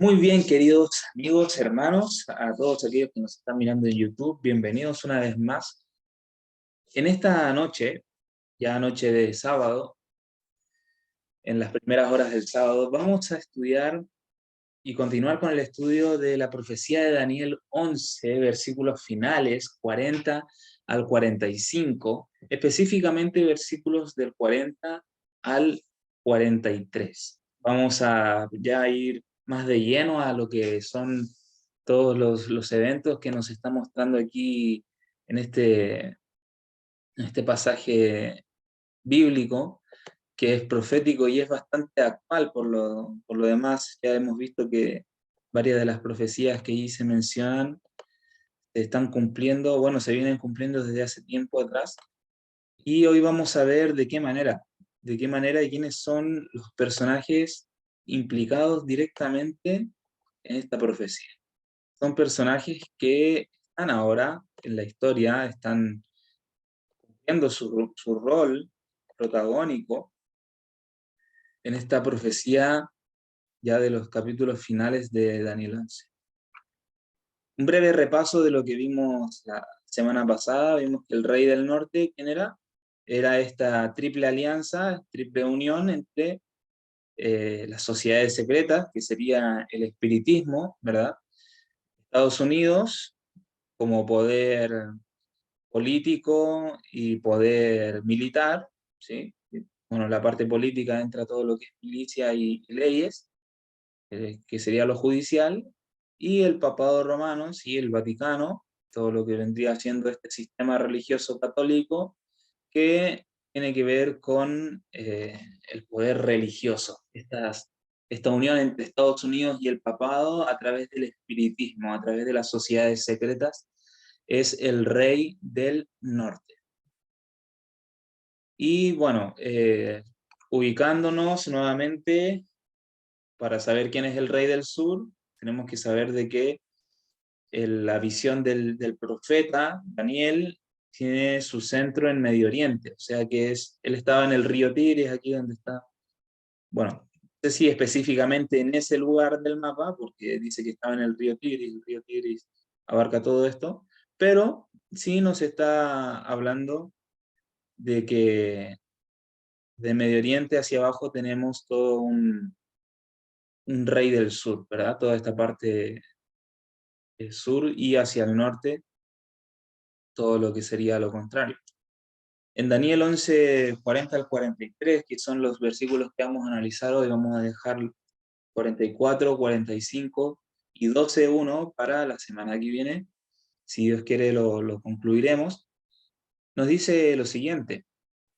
Muy bien, queridos amigos, hermanos, a todos aquellos que nos están mirando en YouTube, bienvenidos una vez más. En esta noche, ya noche de sábado, en las primeras horas del sábado, vamos a estudiar y continuar con el estudio de la profecía de Daniel 11, versículos finales, 40 al 45, específicamente versículos del 40 al 43. Vamos a ya ir más de lleno a lo que son todos los eventos que nos está mostrando aquí en este pasaje bíblico, que es profético y es bastante actual por lo demás. Ya hemos visto que varias de las profecías que allí se mencionan se están cumpliendo, bueno, se vienen cumpliendo desde hace tiempo atrás, y hoy vamos a ver de qué manera y quiénes son los personajes implicados directamente en esta profecía. Son personajes que están ahora en la historia, están cumpliendo su rol protagónico en esta profecía ya de los capítulos finales de Daniel 11. Un breve repaso de lo que vimos la semana pasada. Vimos que el rey del norte, ¿quién era? Era esta triple alianza, triple unión entre las sociedades secretas, que sería el espiritismo, ¿verdad? Estados Unidos como poder político y poder militar, ¿sí? Bueno, la parte política entra todo lo que es milicia y leyes, que sería lo judicial, y el papado romano, sí, el Vaticano, todo lo que vendría siendo este sistema religioso católico, que tiene que ver con el poder religioso, esta unión entre Estados Unidos y el papado a través del espiritismo, a través de las sociedades secretas, es el rey del norte. Y bueno, ubicándonos nuevamente, para saber quién es el rey del sur, tenemos que saber de que la visión del profeta Daniel tiene su centro en Medio Oriente, o sea que él estaba en el río Tigris, aquí donde está, bueno, no sé si específicamente en ese lugar del mapa, porque dice que estaba en el río Tigris abarca todo esto, pero sí nos está hablando de que de Medio Oriente hacia abajo tenemos todo un rey del sur, ¿verdad? Toda esta parte del sur, y hacia el norte todo lo que sería lo contrario. En Daniel 11, 40 al 43, que son los versículos que vamos a analizar hoy, vamos a dejar 44, 45 y 12.1 para la semana que viene. Si Dios quiere lo concluiremos. Nos dice lo siguiente: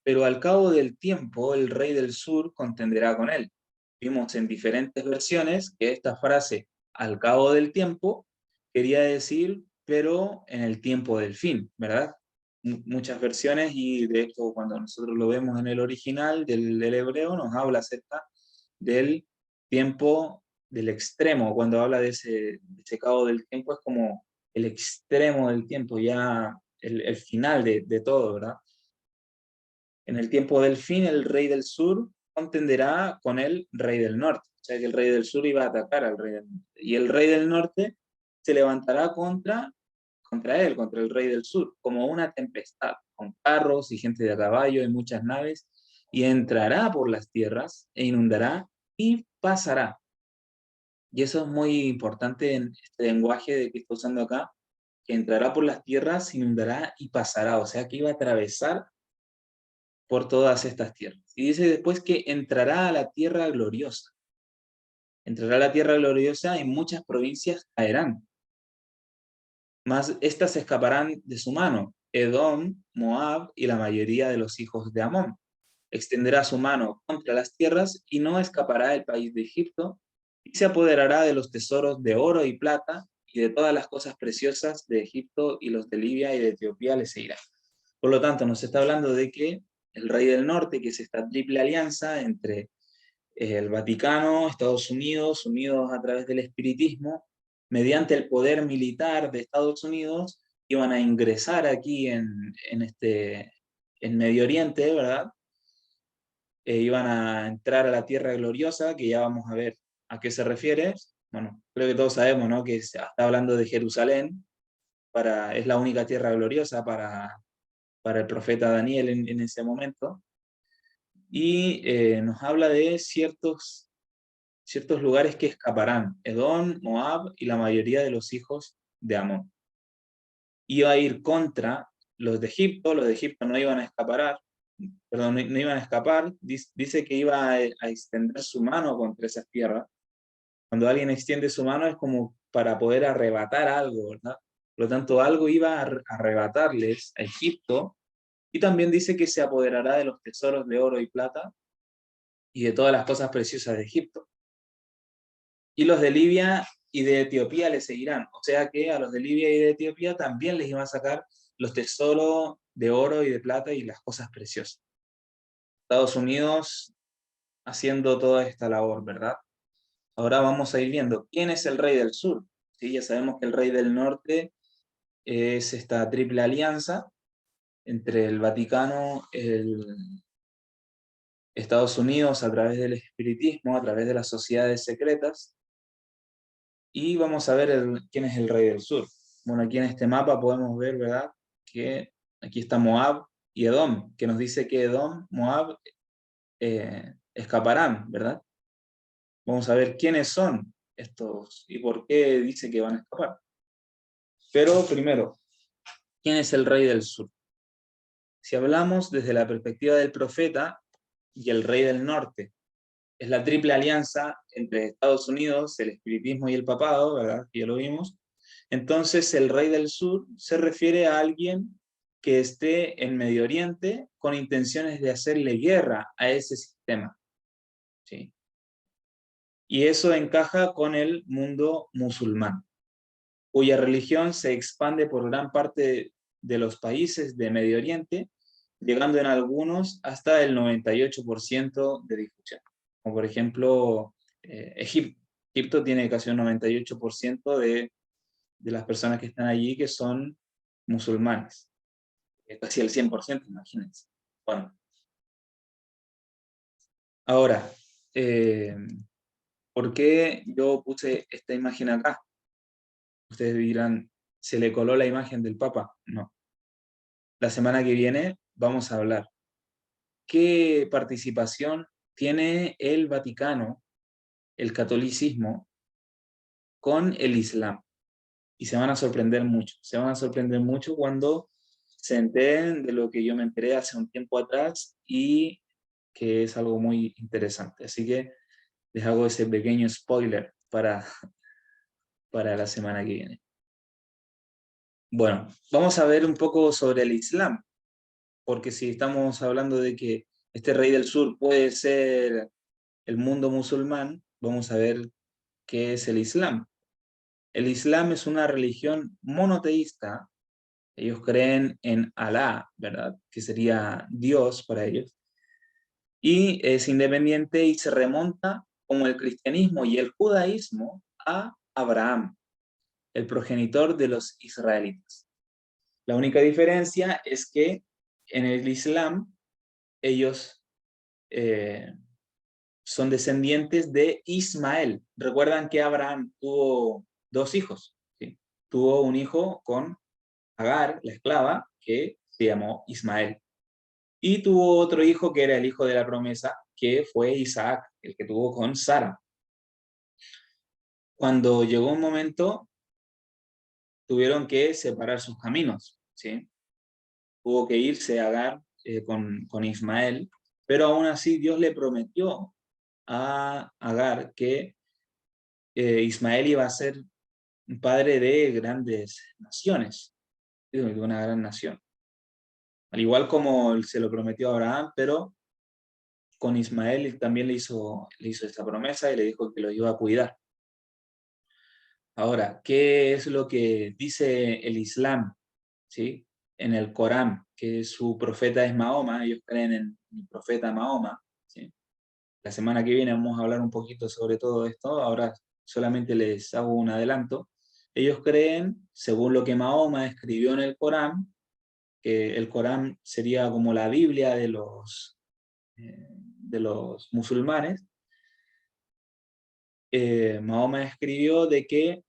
pero al cabo del tiempo el rey del sur contenderá con él. Vimos en diferentes versiones que esta frase, al cabo del tiempo, quería decir, pero en el tiempo del fin, ¿verdad? Muchas versiones, y de hecho cuando nosotros lo vemos en el original del hebreo, nos habla acerca del tiempo del extremo. Cuando habla de ese cabo del tiempo, es como el extremo del tiempo, ya el final de todo, ¿verdad? En el tiempo del fin, el rey del sur contenderá con el rey del norte. O sea que el rey del sur iba a atacar al rey del norte. Y el rey del norte se levantará contra él, contra el rey del sur, como una tempestad, con carros y gente de a caballo y muchas naves, y entrará por las tierras e inundará y pasará. Y eso es muy importante en este lenguaje de que está usando acá, que entrará por las tierras, inundará y pasará. O sea que iba a atravesar por todas estas tierras. Y dice después que entrará a la tierra gloriosa. Entrará a la tierra gloriosa y muchas provincias caerán, mas estas escaparán de su mano: Edom, Moab y la mayoría de los hijos de Amón. Extenderá su mano contra las tierras y no escapará el país de Egipto, y se apoderará de los tesoros de oro y plata y de todas las cosas preciosas de Egipto, y los de Libia y de Etiopía les seguirá. Por lo tanto, nos está hablando de que el rey del norte, que es esta triple alianza entre el Vaticano, Estados Unidos, unidos a través del espiritismo, mediante el poder militar de Estados Unidos, iban a ingresar aquí en Medio Oriente, ¿verdad? Iban a entrar a la tierra gloriosa, que ya vamos a ver a qué se refiere, bueno, creo que todos sabemos, ¿no? Que se está hablando de Jerusalén, es la única tierra gloriosa para el profeta Daniel en ese momento, y nos habla de ciertos lugares que escaparán: Edom, Moab y la mayoría de los hijos de Amón. Iba a ir contra los de Egipto no iban a escapar, perdón, no iban a escapar, dice que iba a extender su mano contra esas tierras. Cuando alguien extiende su mano es como para poder arrebatar algo, ¿verdad? Por lo tanto, algo iba a arrebatarles a Egipto, y también dice que se apoderará de los tesoros de oro y plata y de todas las cosas preciosas de Egipto. Y los de Libia y de Etiopía le seguirán. O sea que a los de Libia y de Etiopía también les iban a sacar los tesoros de oro y de plata y las cosas preciosas. Estados Unidos haciendo toda esta labor, ¿verdad? Ahora vamos a ir viendo quién es el rey del sur. ¿Sí? Ya sabemos que el rey del norte es esta triple alianza entre el Vaticano, Estados Unidos a través del espiritismo, a través de las sociedades secretas, y vamos a ver quién es el rey del sur. Bueno, aquí en este mapa podemos ver, ¿verdad?, que aquí está Moab y Edom, que nos dice que Edom, Moab, escaparán, ¿verdad? Vamos a ver quiénes son estos y por qué dice que van a escapar. Pero primero, ¿quién es el rey del sur? Si hablamos desde la perspectiva del profeta y el rey del norte, es la triple alianza entre Estados Unidos, el espiritismo y el papado, ¿verdad? Ya lo vimos. Entonces el rey del sur se refiere a alguien que esté en Medio Oriente con intenciones de hacerle guerra a ese sistema, ¿sí? Y eso encaja con el mundo musulmán, cuya religión se expande por gran parte de los países de Medio Oriente, llegando en algunos hasta el 98% de difusión. Como por ejemplo, Egipto. Egipto tiene casi un 98% de las personas que están allí que son musulmanes. Casi el 100%, imagínense. Bueno, ahora, ¿por qué yo puse esta imagen acá? Ustedes dirán, ¿se le coló la imagen del Papa? No. La semana que viene vamos a hablar qué participación tiene el Vaticano, el catolicismo, con el Islam. Y se van a sorprender mucho. Se van a sorprender mucho cuando se enteren de lo que yo me enteré hace un tiempo atrás y que es algo muy interesante. Así que les hago ese pequeño spoiler para la semana que viene. Bueno, vamos a ver un poco sobre el Islam, porque si estamos hablando de que este rey del sur puede ser el mundo musulmán, vamos a ver qué es el Islam. El Islam es una religión monoteísta. Ellos creen en Alá, ¿verdad? Que sería Dios para ellos. Y es independiente y se remonta, como el cristianismo y el judaísmo, a Abraham, el progenitor de los israelitas. La única diferencia es que en el Islam ellos son descendientes de Ismael. Recuerdan que Abraham tuvo dos hijos, ¿sí? Tuvo un hijo con Agar, la esclava, que se llamó Ismael. Y tuvo otro hijo que era el hijo de la promesa, que fue Isaac, el que tuvo con Sara. Cuando llegó un momento, tuvieron que separar sus caminos, ¿sí? Tuvo que irse Agar con Ismael, pero aún así Dios le prometió a Agar que Ismael iba a ser un padre de grandes naciones, de una gran nación. Al igual como se lo prometió a Abraham, pero con Ismael también le hizo esta promesa y le dijo que lo iba a cuidar. Ahora, ¿qué es lo que dice el Islam? ¿Sí? En el Corán, que su profeta es Mahoma, ellos creen en el profeta Mahoma. ¿Sí? La semana que viene vamos a hablar un poquito sobre todo esto, ahora solamente les hago un adelanto. Ellos creen, según lo que Mahoma escribió en el Corán, que el Corán sería como la Biblia de los musulmanes, Mahoma escribió de que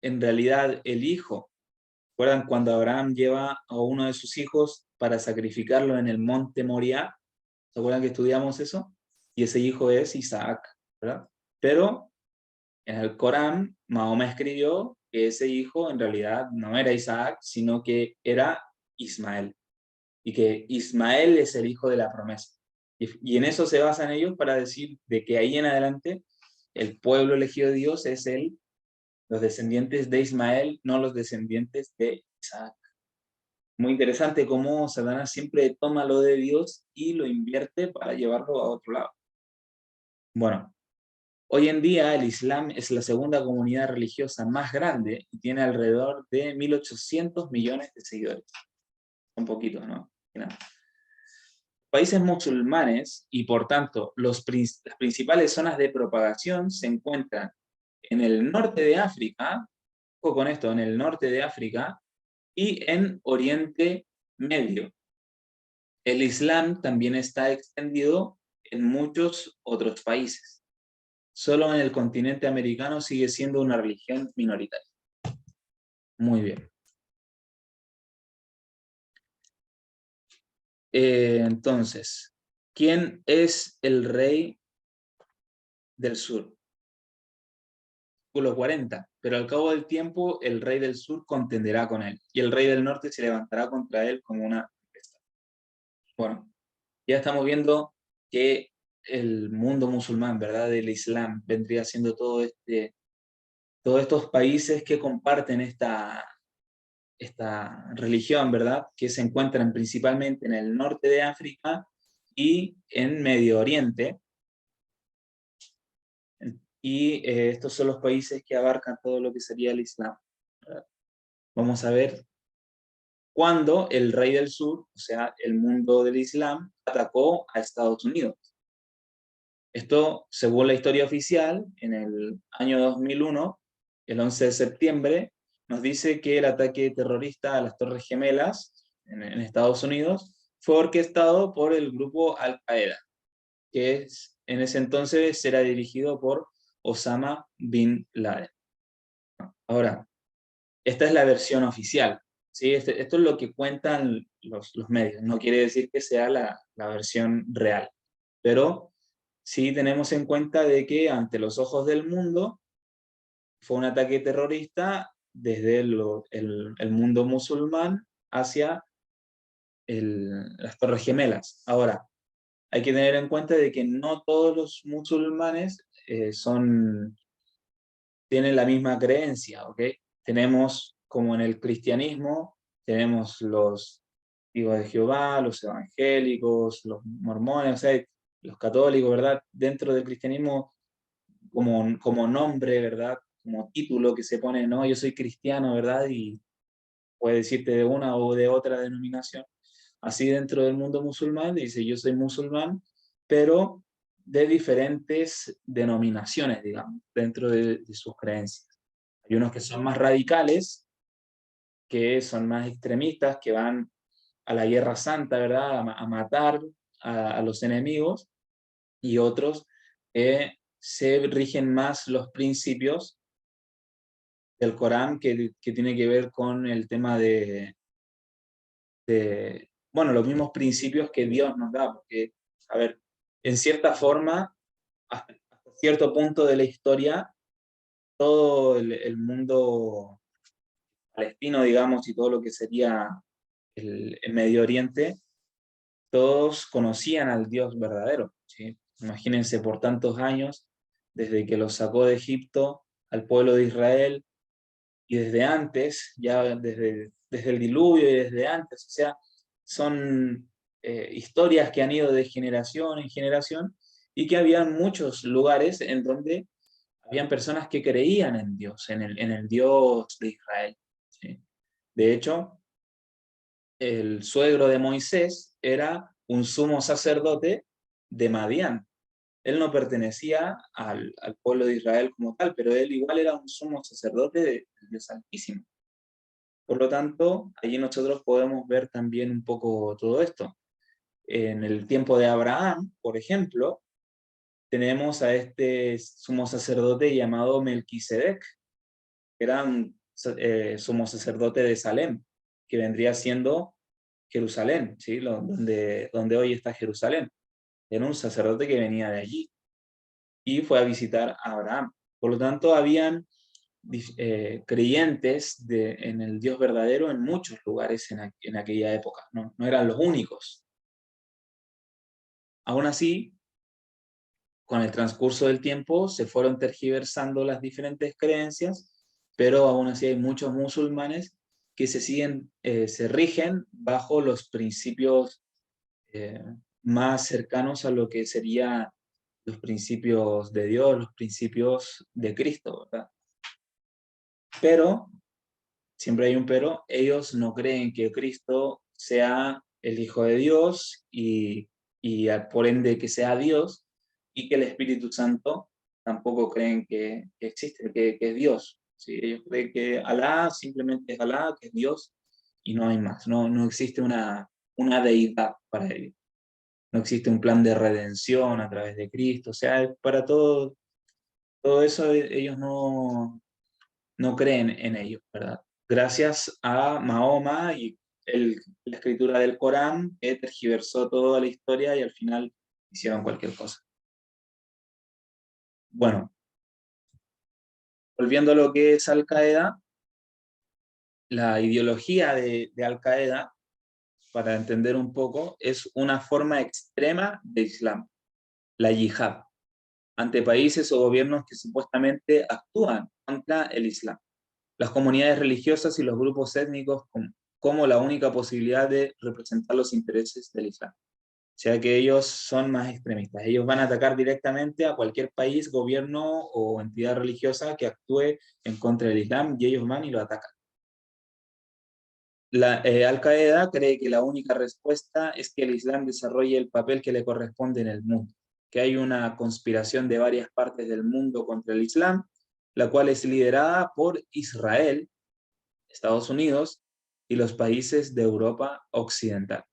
en realidad el hijo, ¿recuerdan cuando Abraham lleva a uno de sus hijos para sacrificarlo en el monte Moriah? ¿Se acuerdan que estudiamos eso? Y ese hijo es Isaac, ¿verdad? Pero en el Corán, Mahoma escribió que ese hijo en realidad no era Isaac, sino que era Ismael. Y que Ismael es el hijo de la promesa. Y en eso se basan ellos para decir de que ahí en adelante el pueblo elegido de Dios es los descendientes de Ismael, no los descendientes de Isaac. Muy interesante cómo Satanás siempre toma lo de Dios y lo invierte para llevarlo a otro lado. Bueno, hoy en día el Islam es la segunda comunidad religiosa más grande y tiene alrededor de 1.800 millones de seguidores. Un poquito, ¿no? Países musulmanes y por tanto las principales zonas de propagación se encuentran en el norte de África, ojo con esto, en el norte de África y en Oriente Medio. El Islam también está extendido en muchos otros países. Solo en el continente americano sigue siendo una religión minoritaria. Muy bien. Entonces, ¿quién es el rey del sur? Versículo 40. Pero al cabo del tiempo, el rey del sur contenderá con él, y el rey del norte se levantará contra él como una tempestad. Bueno, ya estamos viendo que el mundo musulmán, ¿verdad? El Islam vendría siendo todos estos países que comparten esta religión, ¿verdad? Que se encuentran principalmente en el norte de África y en Medio Oriente. Y estos son los países que abarcan todo lo que sería el Islam, ¿verdad? Vamos a ver cuándo el rey del sur, o sea, el mundo del Islam, atacó a Estados Unidos. Esto, según la historia oficial, en el año 2001, el 11 de septiembre, nos dice que el ataque terrorista a las Torres Gemelas en Estados Unidos fue orquestado por el grupo Al-Qaeda, que en ese entonces era dirigido por Osama Bin Laden. Ahora, esta es la versión oficial, ¿sí? Esto es lo que cuentan los medios, no quiere decir que sea la versión real, pero sí tenemos en cuenta de que ante los ojos del mundo fue un ataque terrorista desde el mundo musulmán hacia las Torres Gemelas. Ahora, hay que tener en cuenta de que no todos los musulmanes tienen la misma creencia, ¿ok? Tenemos, como en el cristianismo, tenemos los testigos de Jehová, los evangélicos, los mormones, o sea, los católicos, ¿verdad? Dentro del cristianismo, como nombre, ¿verdad? Como título que se pone, no, yo soy cristiano, ¿verdad? Y puede decirte de una o de otra denominación. Así dentro del mundo musulmán dice, yo soy musulmán, pero de diferentes denominaciones, digamos, dentro de sus creencias. Hay unos que son más radicales, que son más extremistas, que van a la guerra santa, ¿verdad? A matar a los enemigos, y otros se rigen más los principios del Corán que tiene que ver con el tema bueno, los mismos principios que Dios nos da, porque, a ver, en cierta forma, hasta cierto punto de la historia, todo el mundo palestino, digamos, y todo lo que sería el Medio Oriente, todos conocían al Dios verdadero, ¿sí? Imagínense por tantos años, desde que los sacó de Egipto al pueblo de Israel, y desde antes, ya desde el diluvio y desde antes, o sea, son historias que han ido de generación en generación, y que había muchos lugares en donde habían personas que creían en Dios, en el Dios de Israel, ¿sí? De hecho, el suegro de Moisés era un sumo sacerdote de Madián. Él no pertenecía al pueblo de Israel como tal, pero él igual era un sumo sacerdote del Dios Altísimo. Por lo tanto, allí nosotros podemos ver también un poco todo esto. En el tiempo de Abraham, por ejemplo, tenemos a este sumo sacerdote llamado Melquisedec, que era un sumo sacerdote de Salem, que vendría siendo Jerusalén, ¿sí? Donde hoy está Jerusalén. Era un sacerdote que venía de allí y fue a visitar a Abraham. Por lo tanto, habían creyentes en el Dios verdadero en muchos lugares en aquella época, no eran los únicos. Aún así, con el transcurso del tiempo se fueron tergiversando las diferentes creencias, pero aún así hay muchos musulmanes que se rigen bajo los principios eh, más cercanos a lo que serían los principios de Dios, los principios de Cristo, ¿verdad? Pero, siempre hay un pero, ellos no creen que Cristo sea el Hijo de Dios y por ende que sea Dios, y que el Espíritu Santo tampoco creen que existe, que es Dios. ¿Sí? Ellos creen que Alá simplemente es Alá, que es Dios, y no hay más. No existe una deidad para ellos. No existe un plan de redención a través de Cristo. O sea, para todo eso ellos no creen en ello, ¿verdad? Gracias a Mahoma y la escritura del Corán, que tergiversó toda la historia y al final hicieron cualquier cosa. Bueno, volviendo a lo que es Al-Qaeda, la ideología de Al-Qaeda, para entender un poco, es una forma extrema de Islam, la yihad, ante países o gobiernos que supuestamente actúan contra el Islam. Las comunidades religiosas y los grupos étnicos como la única posibilidad de representar los intereses del Islam. O sea que ellos son más extremistas. Ellos van a atacar directamente a cualquier país, gobierno o entidad religiosa que actúe en contra del Islam y ellos van y lo atacan. Al-Qaeda cree que la única respuesta es que el Islam desarrolle el papel que le corresponde en el mundo, que hay una conspiración de varias partes del mundo contra el Islam, la cual es liderada por Israel, Estados Unidos y los países de Europa Occidental.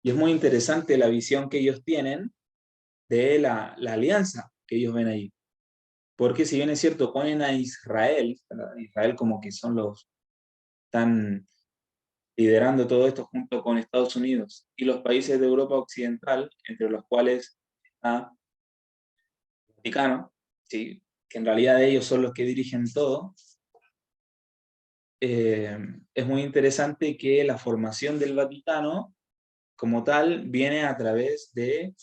Y es muy interesante la visión que ellos tienen de la alianza que ellos ven ahí. Porque si bien es cierto, ponen a Israel, Israel como que son los tan liderando todo esto junto con Estados Unidos y los países de Europa Occidental, entre los cuales está el Vaticano, ¿sí? Que en realidad ellos son los que dirigen todo. Es muy interesante que la formación del Vaticano como tal viene a través de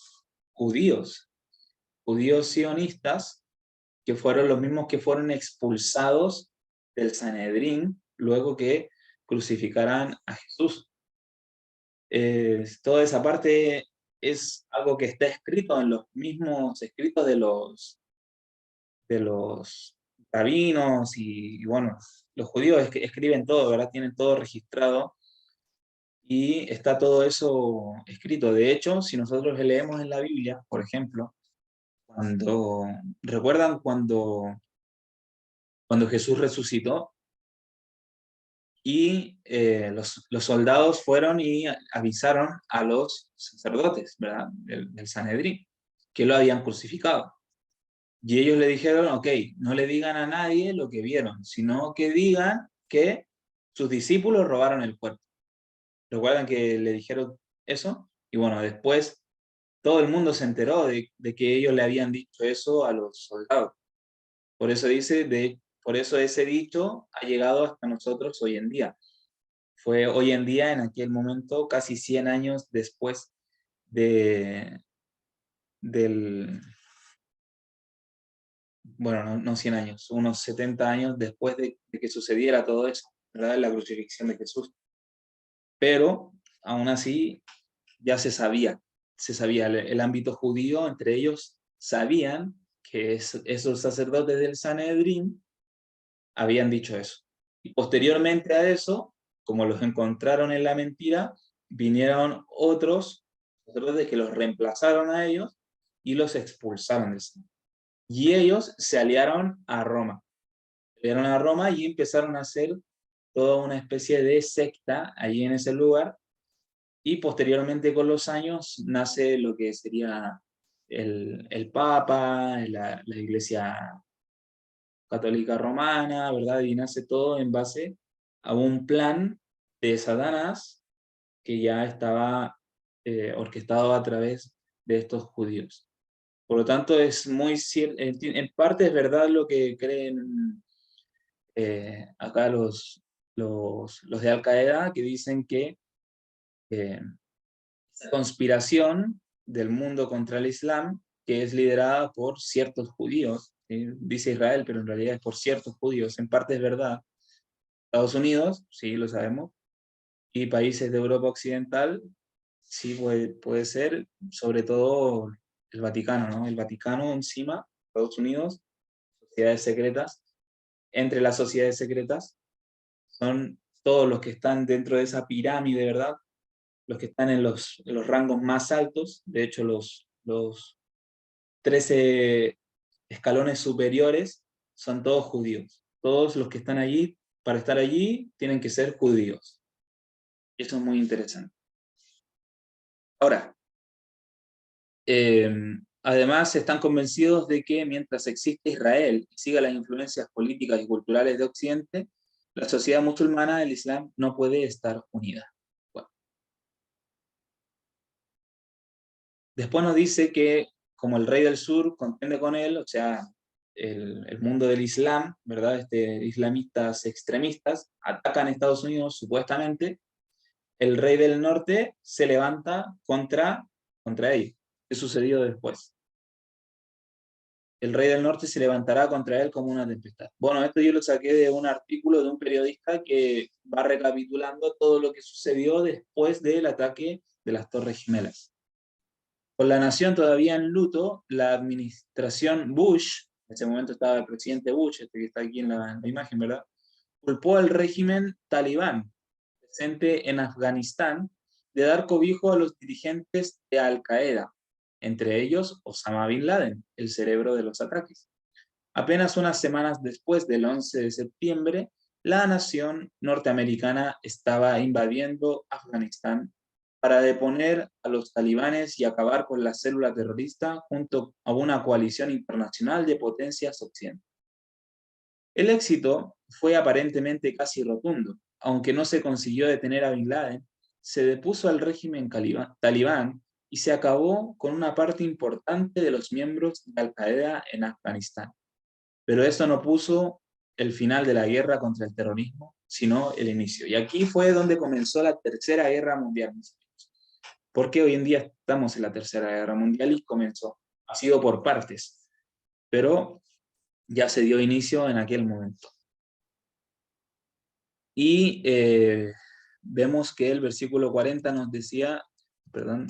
judíos, judíos sionistas, que fueron los mismos que fueron expulsados del Sanedrín luego que crucificaran a Jesús. Toda esa parte es algo que está escrito en los mismos escritos de los rabinos y bueno, los judíos escriben todo, ¿verdad? Tienen todo registrado y está todo eso escrito. De hecho, si nosotros leemos en la Biblia, por ejemplo, ¿recuerdan cuando Jesús resucitó? Y los soldados fueron y avisaron a los sacerdotes, ¿verdad? Del Sanedrín, que lo habían crucificado. Y ellos le dijeron, ok, no le digan a nadie lo que vieron, sino que digan que sus discípulos robaron el cuerpo. ¿Recuerdan que le dijeron eso? Y bueno, después todo el mundo se enteró de que ellos le habían dicho eso a los soldados. Por eso por eso ese dicho ha llegado hasta nosotros hoy en día. Fue hoy en día, en aquel momento, casi 100 años después de, del, bueno, no 100 años, unos 70 años después de que sucediera todo eso, ¿verdad? La crucifixión de Jesús. Pero, aún así, ya se sabía, el ámbito judío, entre ellos, sabían que esos sacerdotes del Sanedrín habían dicho eso. Y posteriormente a eso, como los encontraron en la mentira, vinieron otros sacerdotes que los reemplazaron a ellos y los expulsaron del Sanedrín. Y ellos se aliaron a Roma. Se aliaron a Roma y empezaron a hacer toda una especie de secta allí en ese lugar. Y posteriormente con los años nace lo que sería el Papa, la Iglesia Católica Romana, ¿verdad? Y nace todo en base a un plan de Satanás que ya estaba orquestado a través de estos judíos. Por lo tanto, es muy en parte es verdad lo que creen acá los de Al Qaeda, que dicen que eh, esta conspiración del mundo contra el Islam, que es liderada por ciertos judíos, dice Israel, pero en realidad es por ciertos judíos, en parte es verdad. Estados Unidos, sí, lo sabemos, y países de Europa Occidental, sí puede ser, sobre todo el Vaticano, ¿no? El Vaticano encima, Estados Unidos, sociedades secretas. Entre las sociedades secretas son todos los que están dentro de esa pirámide, ¿verdad? Los que están en los rangos más altos. De hecho, los 13 escalones superiores son todos judíos. Todos los que están allí, para estar allí, tienen que ser judíos. Y eso es muy interesante. Ahora, además están convencidos de que mientras existe Israel y siga las influencias políticas y culturales de Occidente, la sociedad musulmana del Islam no puede estar unida. Bueno. Después nos dice que como el rey del sur contende con él, o sea, el mundo del Islam, ¿verdad? Islamistas extremistas atacan a Estados Unidos supuestamente, el rey del norte se levanta contra ellos. ¿Qué sucedió después? El rey del norte se levantará contra él como una tempestad. Bueno, esto yo lo saqué de un artículo de un periodista que va recapitulando todo lo que sucedió después del ataque de las Torres Gemelas. Con la nación todavía en luto, la administración Bush, en ese momento estaba el presidente Bush, este que está aquí en la imagen, ¿verdad? Culpó al régimen talibán presente en Afganistán de dar cobijo a los dirigentes de Al Qaeda, entre ellos Osama Bin Laden, el cerebro de los ataques. Apenas unas semanas después del 11 de septiembre, la nación norteamericana estaba invadiendo Afganistán para deponer a los talibanes y acabar con la célula terrorista junto a una coalición internacional de potencias occidentales. El éxito fue aparentemente casi rotundo. Aunque no se consiguió detener a Bin Laden, se depuso al régimen talibán y se acabó con una parte importante de los miembros de Al Qaeda en Afganistán. Pero eso no puso el final de la guerra contra el terrorismo, sino el inicio. Y aquí fue donde comenzó la Tercera Guerra Mundial. Porque hoy en día estamos en la Tercera Guerra Mundial y comenzó. Ha sido por partes, pero ya se dio inicio en aquel momento. Y vemos que el versículo 40 nos decía, perdón,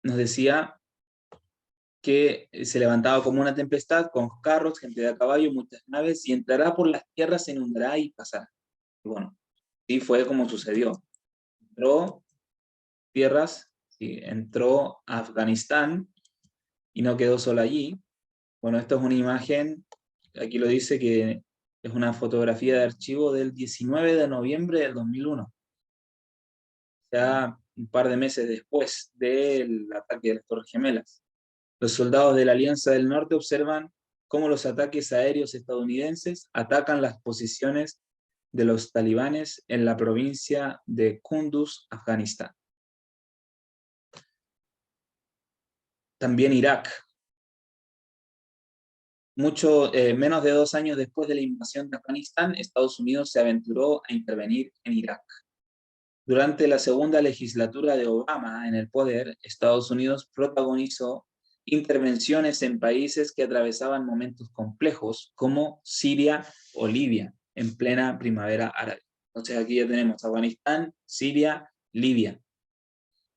nos decía que se levantaba como una tempestad con carros, gente de a caballo, muchas naves, y entrará por las tierras, se inundará y pasará. Y bueno, sí fue como sucedió. Entró tierras, sí, entró a Afganistán y no quedó solo allí. Bueno, esto es una imagen, aquí lo dice que es una fotografía de archivo del 19 de noviembre del 2001. Ya un par de meses después del ataque de las Torres Gemelas. Los soldados de la Alianza del Norte observan cómo los ataques aéreos estadounidenses atacan las posiciones de los talibanes en la provincia de Kunduz, Afganistán. También Irak. Menos de 2 años después de la invasión de Afganistán, Estados Unidos se aventuró a intervenir en Irak. Durante la segunda legislatura de Obama en el poder, Estados Unidos protagonizó intervenciones en países que atravesaban momentos complejos, como Siria o Libia, en plena primavera árabe. Entonces aquí ya tenemos Afganistán, Siria, Libia,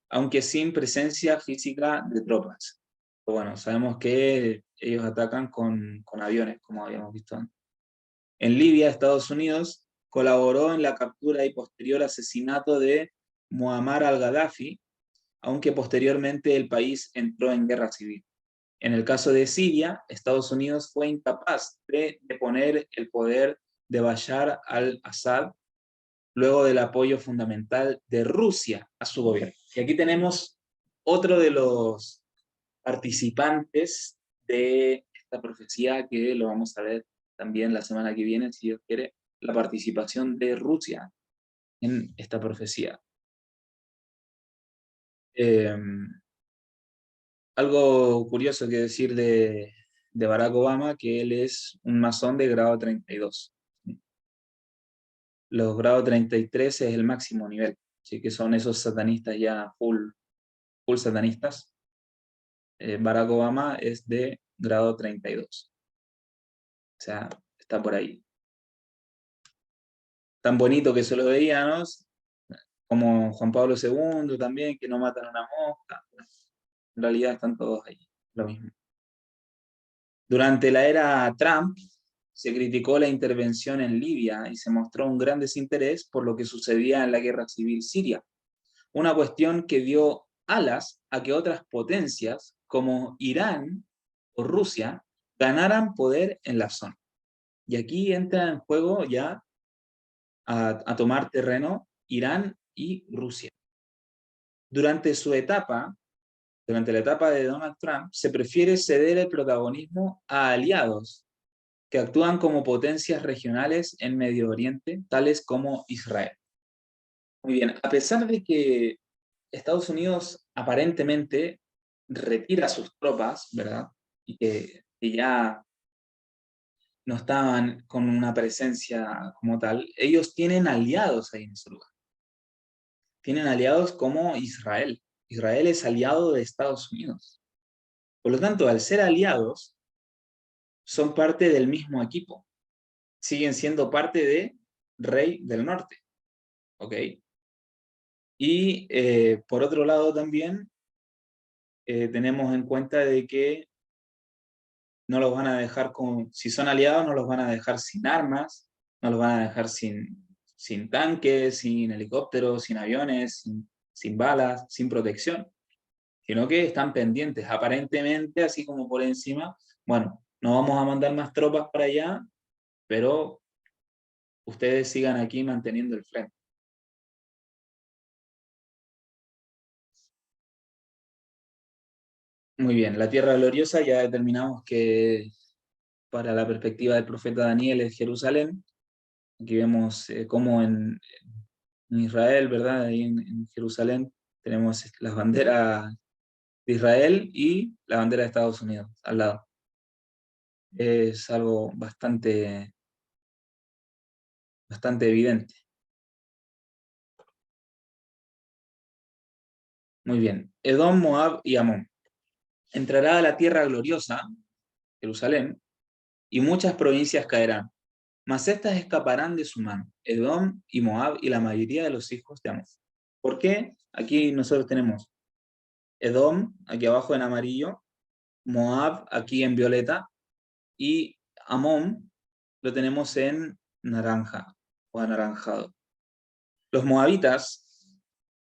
aunque sin presencia física de tropas. Pero bueno, sabemos que ellos atacan con aviones, como habíamos visto antes. En Libia, Estados Unidos colaboró en la captura y posterior asesinato de Muammar al-Gaddafi, aunque posteriormente el país entró en guerra civil. En el caso de Siria, Estados Unidos fue incapaz de deponer el poder de Bashar al-Assad luego del apoyo fundamental de Rusia a su gobierno. Y aquí tenemos otro de los participantes de esta profecía, que lo vamos a ver también la semana que viene, si Dios quiere, la participación de Rusia en esta profecía. Eh, Algo curioso que decir de Barack Obama, que él es un masón de grado 32. Los grados 33 es el máximo nivel, ¿sí? Que son esos satanistas ya full satanistas. Barack Obama es de grado 32. O sea, está por ahí. Tan bonito que se lo veía, ¿no? Como Juan Pablo II también, que no matan a una mosca. En realidad están todos ahí, lo mismo. Durante la era Trump se criticó la intervención en Libia y se mostró un gran desinterés por lo que sucedía en la guerra civil siria. Una cuestión que dio alas a que otras potencias como Irán o Rusia ganaran poder en la zona. Y aquí entra en juego ya a tomar terreno Irán y Rusia. Durante su etapa, durante la etapa de Donald Trump, se prefiere ceder el protagonismo a aliados que actúan como potencias regionales en Medio Oriente, tales como Israel. Muy bien, a pesar de que Estados Unidos aparentemente retira sus tropas, ¿verdad? Y que ya no estaban con una presencia como tal, ellos tienen aliados ahí en ese lugar. Tienen aliados como Israel. Israel es aliado de Estados Unidos. Por lo tanto, al ser aliados, son parte del mismo equipo. Siguen siendo parte de Rey del Norte. ¿Ok? Y por otro lado también tenemos en cuenta de que no los van a dejar con, si son aliados, no los van a dejar sin armas, no los van a dejar sin tanques, sin helicópteros, sin aviones, sin balas, sin protección, sino que están pendientes, aparentemente, así como por encima, bueno, no vamos a mandar más tropas para allá, pero ustedes sigan aquí manteniendo el frente. Muy bien, la tierra gloriosa ya determinamos que para la perspectiva del profeta Daniel es Jerusalén. Aquí vemos cómo en Israel, ¿verdad? Ahí en Jerusalén tenemos las banderas de Israel y la bandera de Estados Unidos al lado. Es algo bastante evidente. Muy bien. Edom, Moab y Amón. Entrará a la tierra gloriosa, Jerusalén, y muchas provincias caerán, mas estas escaparán de su mano, Edom y Moab y la mayoría de los hijos de Amón. ¿Por qué? Aquí nosotros tenemos Edom, aquí abajo en amarillo, Moab aquí en violeta, y Amón lo tenemos en naranja o anaranjado. Los moabitas,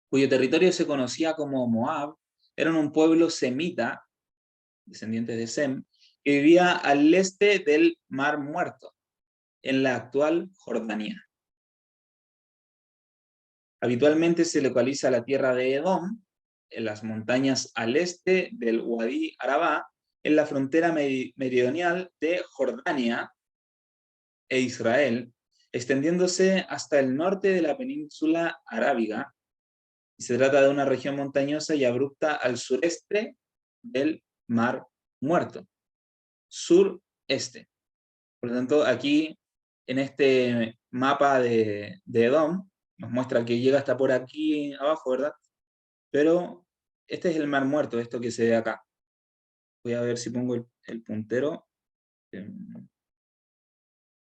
cuyo territorio se conocía como Moab, eran un pueblo semita, descendientes de Sem, que vivía al este del Mar Muerto, en la actual Jordania. Habitualmente se localiza la tierra de Edom, en las montañas al este del Wadi Arabá, en la frontera meridional de Jordania e Israel, extendiéndose hasta el norte de la península arábiga, y se trata de una región montañosa y abrupta al sureste del Mar Muerto. Sureste. Por lo tanto, aquí en este mapa de Edom, nos muestra que llega hasta por aquí abajo, ¿verdad? Pero este es el Mar Muerto, esto que se ve acá. Voy a ver si pongo el puntero.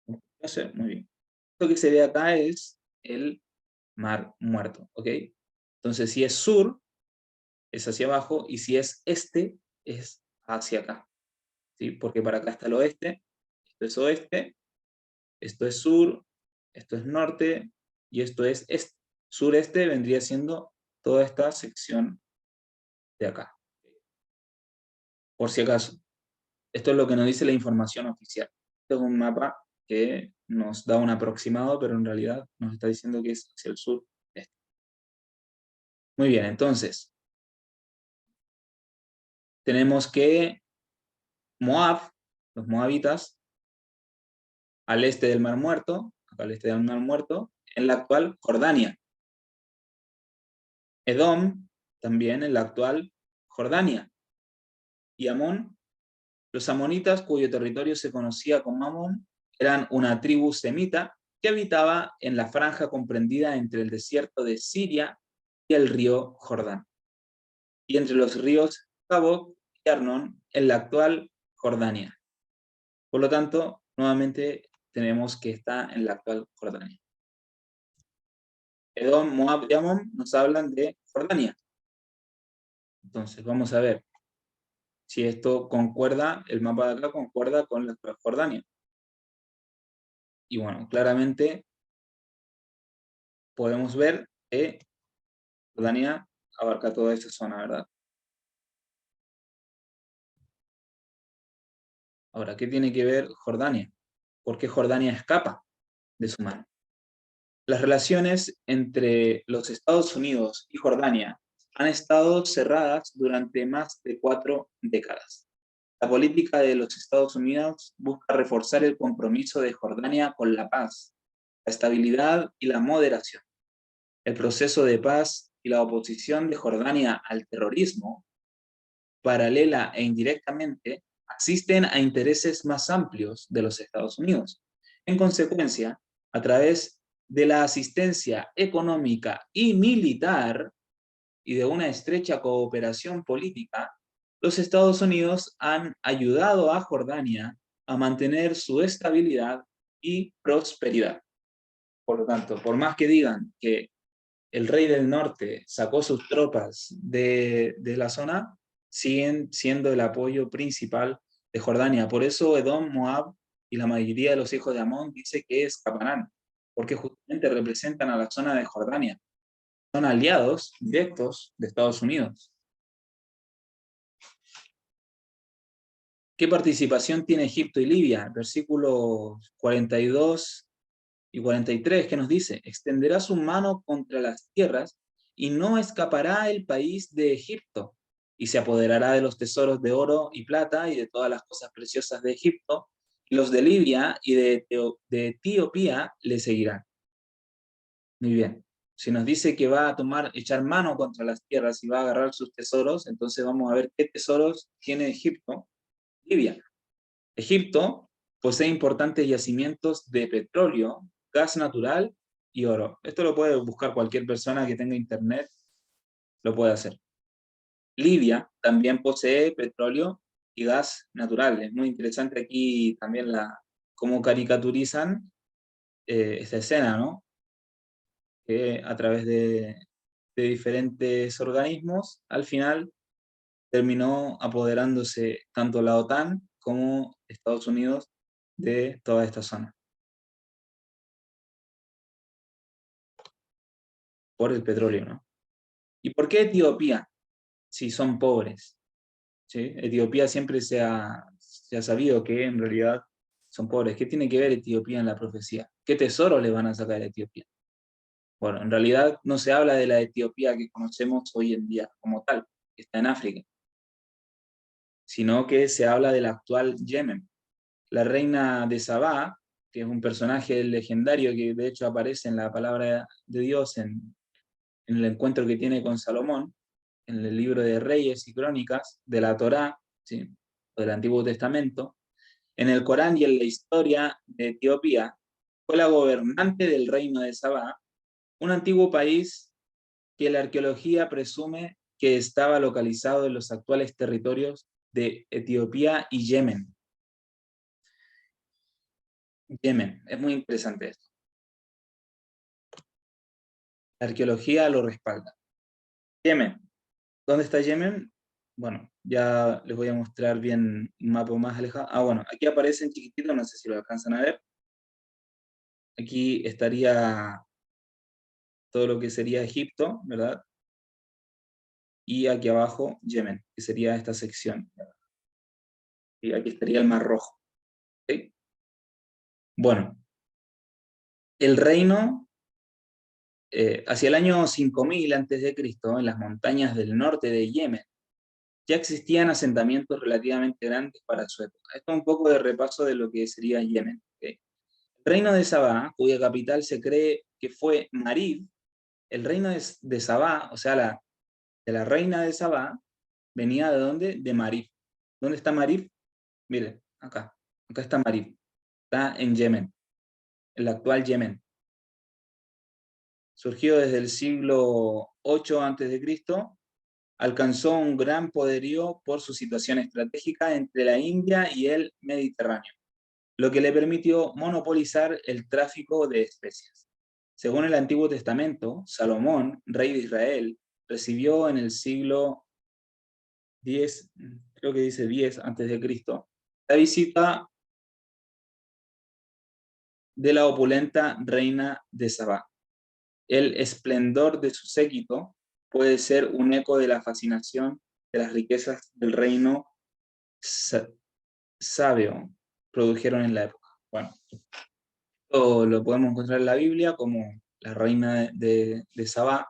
No sé, muy bien. Esto que se ve acá es el Mar Muerto, ¿ok? Entonces, si es sur, es hacia abajo, y si es este, es hacia acá, ¿sí? Porque para acá está el oeste, esto es oeste, esto es sur, esto es norte, y esto es este. Sureste vendría siendo toda esta sección de acá, por si acaso. Esto es lo que nos dice la información oficial. Este es un mapa que nos da un aproximado, pero en realidad nos está diciendo que es hacia el sur. Muy bien, entonces, tenemos que Moab, los moabitas, al este del Mar Muerto, acá al este del Mar Muerto, en la actual Jordania. Edom, también en la actual Jordania. Y Amón, los amonitas, cuyo territorio se conocía como Amón, eran una tribu semita que habitaba en la franja comprendida entre el desierto de Siria y el río Jordán, y entre los ríos Jaboc y Arnón, en la actual Jordania. Por lo tanto, nuevamente tenemos que está en la actual Jordania. Edom, Moab y Amón nos hablan de Jordania. Entonces, vamos a ver si esto concuerda, el mapa de acá concuerda con la actual Jordania. Y bueno, claramente podemos ver que Jordania abarca toda esta zona, ¿verdad? Ahora, ¿qué tiene que ver Jordania? ¿Por qué Jordania escapa de su mano? Las relaciones entre los Estados Unidos y Jordania han estado cerradas durante más de 4 décadas. La política de los Estados Unidos busca reforzar el compromiso de Jordania con la paz, la estabilidad y la moderación. El proceso de paz y la oposición de Jordania al terrorismo, paralela e indirectamente, asisten a intereses más amplios de los Estados Unidos. En consecuencia, a través de la asistencia económica y militar y de una estrecha cooperación política, los Estados Unidos han ayudado a Jordania a mantener su estabilidad y prosperidad. Por lo tanto, por más que digan que el rey del norte sacó sus tropas de la zona, siguen siendo el apoyo principal de Jordania. Por eso Edom, Moab y la mayoría de los hijos de Amón dice que escaparán, porque justamente representan a la zona de Jordania. Son aliados directos de Estados Unidos. ¿Qué participación tiene Egipto y Libia? Versículos 42 y 43, que nos dice: extenderá su mano contra las tierras y no escapará el país de Egipto, y se apoderará de los tesoros de oro y plata y de todas las cosas preciosas de Egipto, y los de Libia y de Etiopía le seguirán. Muy bien. Si nos dice que va a echar mano contra las tierras y va a agarrar sus tesoros, entonces vamos a ver qué tesoros tiene Egipto. Libia. Egipto posee importantes yacimientos de petróleo, gas natural y oro. Esto lo puede buscar cualquier persona que tenga internet, lo puede hacer. Libia también posee petróleo y gas natural. Es muy interesante aquí también cómo caricaturizan esta escena, ¿no? Que a través de diferentes organismos, al final terminó apoderándose tanto la OTAN como Estados Unidos de toda esta zona, por el petróleo, ¿no? ¿Y por qué Etiopía? Si son pobres, ¿sí? Etiopía siempre se ha sabido que en realidad son pobres. ¿Qué tiene que ver Etiopía en la profecía? ¿Qué tesoro le van a sacar a Etiopía? Bueno, en realidad no se habla de la Etiopía que conocemos hoy en día como tal, que está en África, sino que se habla del actual Yemen. La reina de Sabá, que es un personaje legendario que de hecho aparece en la palabra de Dios en el encuentro que tiene con Salomón, en el libro de Reyes y Crónicas, de la Torá, ¿sí?, del Antiguo Testamento, en el Corán y en la historia de Etiopía, fue la gobernante del reino de Sabá, un antiguo país que la arqueología presume que estaba localizado en los actuales territorios de Etiopía y Yemen. Yemen, es muy interesante esto. La arqueología lo respalda. Yemen. ¿Dónde está Yemen? Bueno, ya les voy a mostrar bien un mapa más alejado. Ah, bueno, aquí aparece en chiquitito, no sé si lo alcanzan a ver. Aquí estaría todo lo que sería Egipto, ¿verdad? Y aquí abajo Yemen, que sería esta sección. Y aquí estaría el Mar Rojo. ¿Sí? Bueno, el reino, hacia el año 5000 a.C., en las montañas del norte de Yemen, ya existían asentamientos relativamente grandes para su época. Esto es un poco de repaso de lo que sería Yemen. ¿Okay? El reino de Sabá, cuya capital se cree que fue Marib, el reino de Sabá, o sea, de la reina de Sabá, venía ¿de dónde? De Marib. ¿Dónde está Marib? Mire, acá. Acá está Marib. Está en Yemen, el actual Yemen. Surgió desde el siglo 8 a.C., alcanzó un gran poderío por su situación estratégica entre la India y el Mediterráneo, lo que le permitió monopolizar el tráfico de especias. Según el Antiguo Testamento, Salomón, rey de Israel, recibió en el siglo 10, creo que dice 10 a.C., la visita de la opulenta reina de Sabá. El esplendor de su séquito puede ser un eco de la fascinación de las riquezas del reino sabio produjeron en la época. Bueno, esto lo podemos encontrar en la Biblia como la reina de Sabá.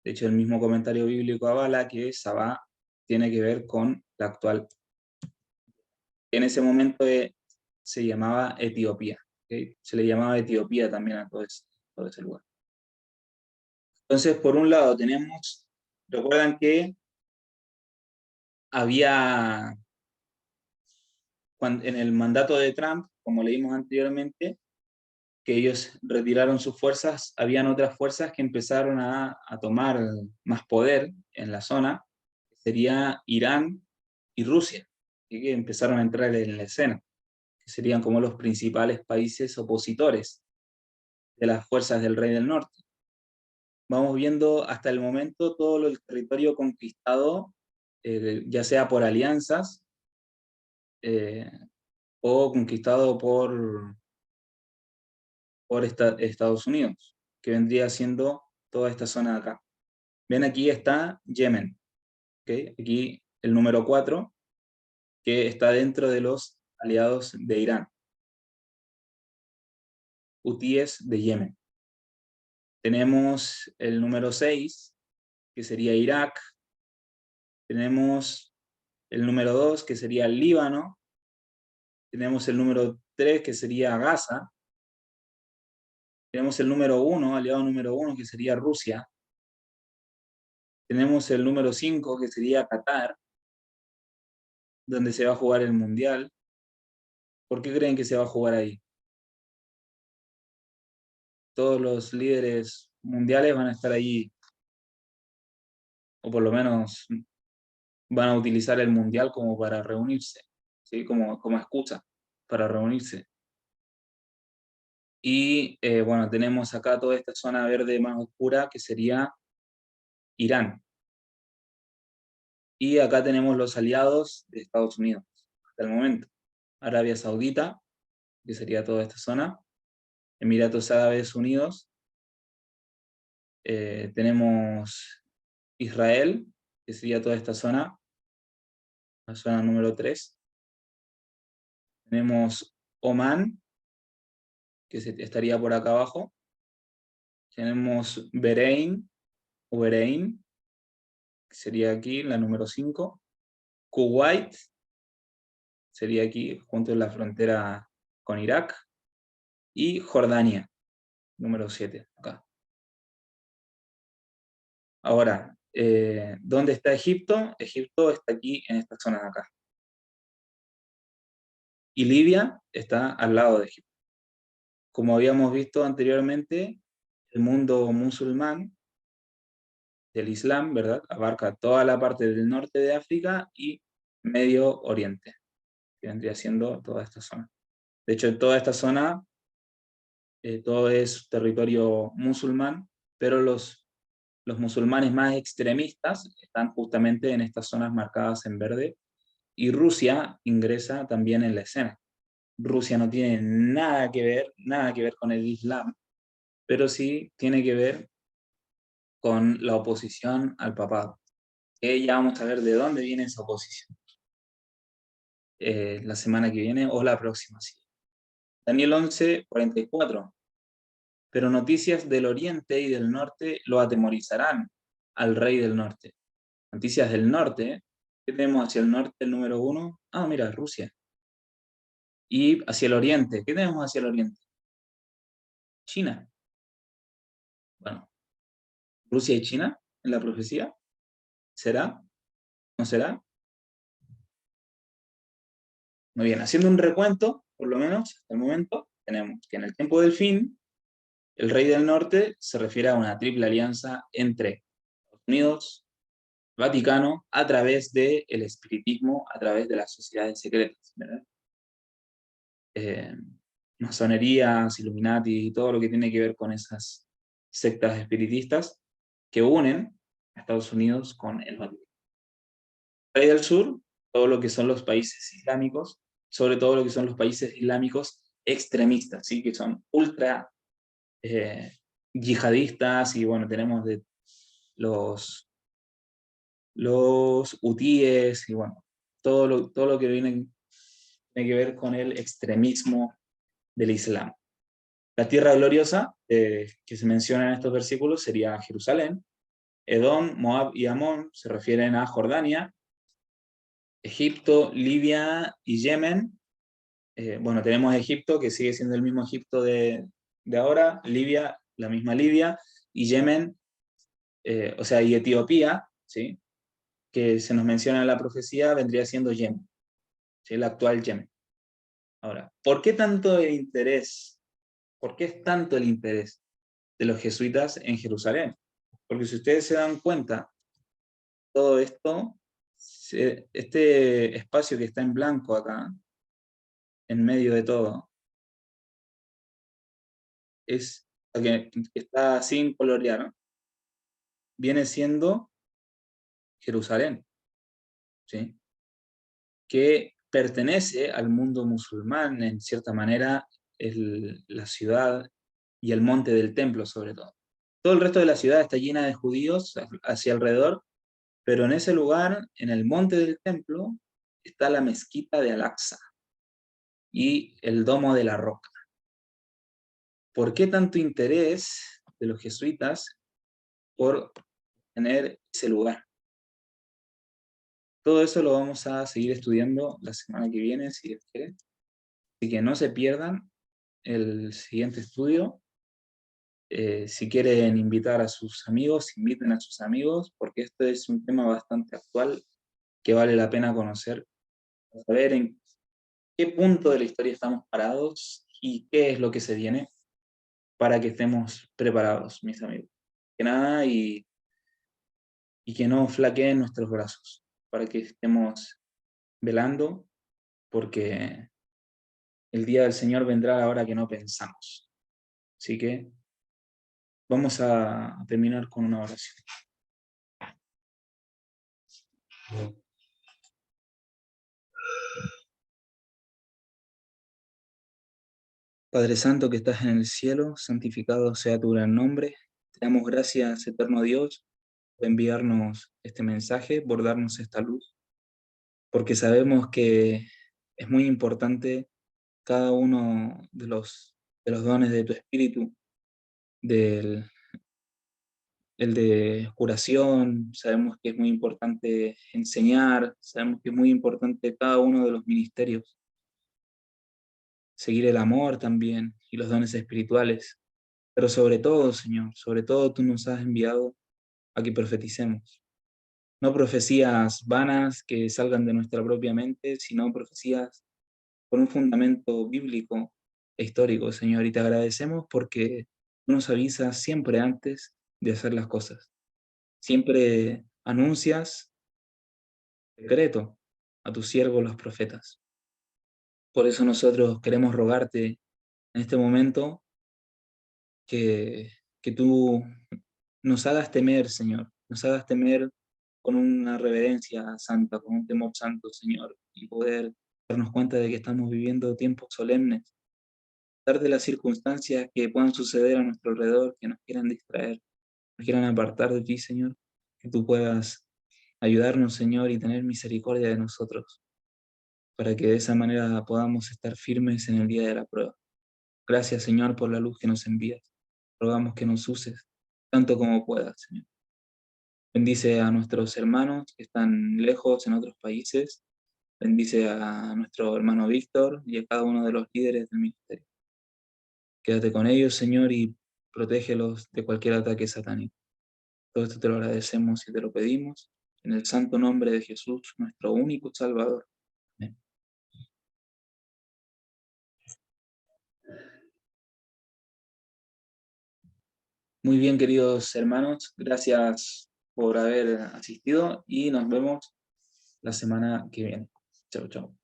De hecho, el mismo comentario bíblico avala que Sabá tiene que ver con la actual. En ese momento se llamaba Etiopía. ¿Okay? Se le llamaba Etiopía también a todo ese lugar. Entonces, por un lado tenemos, recuerdan que había, en el mandato de Trump, como leímos anteriormente, que ellos retiraron sus fuerzas, habían otras fuerzas que empezaron a tomar más poder en la zona, sería Irán y Rusia, que empezaron a entrar en la escena, que serían como los principales países opositores de las fuerzas del Rey del Norte. Vamos viendo hasta el momento todo el territorio conquistado, ya sea por alianzas eh, o conquistado por Estados Unidos, que vendría siendo toda esta zona de acá. Ven, aquí está Yemen, ¿okay? Aquí el número 4, que está dentro de los aliados de Irán, hutíes de Yemen. Tenemos el número 6, que sería Irak. Tenemos el número 2, que sería el Líbano. Tenemos el número 3, que sería Gaza. Tenemos el número 1, aliado número 1, que sería Rusia. Tenemos el número 5, que sería Qatar, donde se va a jugar el Mundial. ¿Por qué creen que se va a jugar ahí? Todos los líderes mundiales van a estar allí, o por lo menos van a utilizar el Mundial como para reunirse, ¿sí? como excusa para reunirse. Y bueno, tenemos acá toda esta zona verde más oscura, que sería Irán. Y acá tenemos los aliados de Estados Unidos, hasta el momento. Arabia Saudita, que sería toda esta zona. Emiratos Árabes Unidos. Tenemos Israel, que sería toda esta zona, la zona número 3. Tenemos Omán, que estaría por acá abajo. Tenemos Bahrein, que sería aquí la número 5. Kuwait, sería aquí junto a la frontera con Irak. Y Jordania, número 7, acá. Ahora, ¿dónde está Egipto? Egipto está aquí en esta zona de acá. Y Libia está al lado de Egipto. Como habíamos visto anteriormente, el mundo musulmán del Islam, ¿verdad? Abarca toda la parte del norte de África y Medio Oriente, que vendría siendo toda esta zona. De hecho, en toda esta zona, todo es territorio musulmán, pero los musulmanes más extremistas están justamente en estas zonas marcadas en verde, y Rusia ingresa también en la escena. Rusia no tiene nada que ver con el Islam, pero sí tiene que ver con la oposición al papado. Ya vamos a ver de dónde viene esa oposición. La semana que viene o la próxima, sí. Daniel 11:44. Pero noticias del oriente y del norte lo atemorizarán al rey del norte. Noticias del norte. ¿Qué tenemos hacia el norte, el número 1? Ah, mira, Rusia. Y hacia el oriente. ¿Qué tenemos hacia el oriente? China. Bueno, Rusia y China en la profecía. ¿Será? ¿No será? Muy bien, haciendo un recuento, por lo menos hasta el momento, tenemos que en el tiempo del fin, el rey del norte se refiere a una triple alianza entre Estados Unidos, Vaticano, a través del espiritismo, a través de las sociedades secretas, ¿verdad? Eh, Masonerías, Illuminati, y todo lo que tiene que ver con esas sectas espiritistas que unen a Estados Unidos con el Vaticano. El rey del sur, todo lo que son los países islámicos, sobre todo lo que son los países islámicos extremistas, ¿sí? Que son ultra eh, yihadistas, y bueno, tenemos de los hutíes, y bueno, todo lo que tiene que ver con el extremismo del Islam. La tierra gloriosa que se menciona en estos versículos sería Jerusalén. Edom, Moab y Amón se refieren a Jordania. Egipto, Libia y Yemen. Bueno, tenemos Egipto, que sigue siendo el mismo Egipto de ahora, Libia, la misma Libia, y Yemen, o sea, y Etiopía, ¿sí? Que se nos menciona en la profecía, vendría siendo Yemen, ¿sí? El actual Yemen. Ahora, ¿por qué tanto el interés? ¿Por qué es tanto el interés de los jesuitas en Jerusalén? Porque si ustedes se dan cuenta, todo esto, este espacio que está en blanco acá, en medio de todo, es que está sin colorear, viene siendo Jerusalén, ¿sí? Que pertenece al mundo musulmán, en cierta manera, la ciudad y el monte del templo sobre todo. Todo el resto de la ciudad está llena de judíos hacia alrededor, pero en ese lugar, en el monte del templo, está la mezquita de Al-Aqsa y el domo de la roca. ¿Por qué tanto interés de los jesuitas por tener ese lugar? Todo eso lo vamos a seguir estudiando la semana que viene, si Dios quiere. Así que no se pierdan el siguiente estudio. Si quieren invitar a sus amigos, inviten a sus amigos, porque esto es un tema bastante actual que vale la pena conocer, saber en qué punto de la historia estamos parados y qué es lo que se viene para que estemos preparados, mis amigos. Que nada, y que no flaqueen nuestros brazos, para que estemos velando, porque el día del Señor vendrá a la hora que no pensamos. Así que vamos a terminar con una oración. Padre Santo que estás en el cielo, santificado sea tu gran nombre. Te damos gracias, eterno Dios, por enviarnos este mensaje, por darnos esta luz, porque sabemos que es muy importante cada uno de los dones de tu Espíritu, del el de curación, sabemos que es muy importante enseñar, sabemos que es muy importante cada uno de los ministerios, seguir el amor también y los dones espirituales. Pero sobre todo, Señor, sobre todo tú nos has enviado a que profeticemos. No profecías vanas que salgan de nuestra propia mente, sino profecías con un fundamento bíblico e histórico, Señor. Y te agradecemos porque tú nos avisas siempre antes de hacer las cosas. Siempre anuncias secreto a tus siervos los profetas. Por eso nosotros queremos rogarte en este momento que, que tú nos hagas temer, Señor, nos hagas temer con una reverencia santa, con un temor santo, Señor, y poder darnos cuenta de que estamos viviendo tiempos solemnes, dar de las circunstancias que puedan suceder a nuestro alrededor, que nos quieran distraer, nos quieran apartar de ti, Señor, que tú puedas ayudarnos, Señor, y tener misericordia de nosotros, para que de esa manera podamos estar firmes en el día de la prueba. Gracias, Señor, por la luz que nos envías. Rogamos que nos uses tanto como puedas, Señor. Bendice a nuestros hermanos que están lejos en otros países. Bendice a nuestro hermano Víctor y a cada uno de los líderes del ministerio. Quédate con ellos, Señor, y protégelos de cualquier ataque satánico. Todo esto te lo agradecemos y te lo pedimos en el santo nombre de Jesús, nuestro único Salvador. Amén. Muy bien, queridos hermanos, gracias por haber asistido y nos vemos la semana que viene. Chao, chao.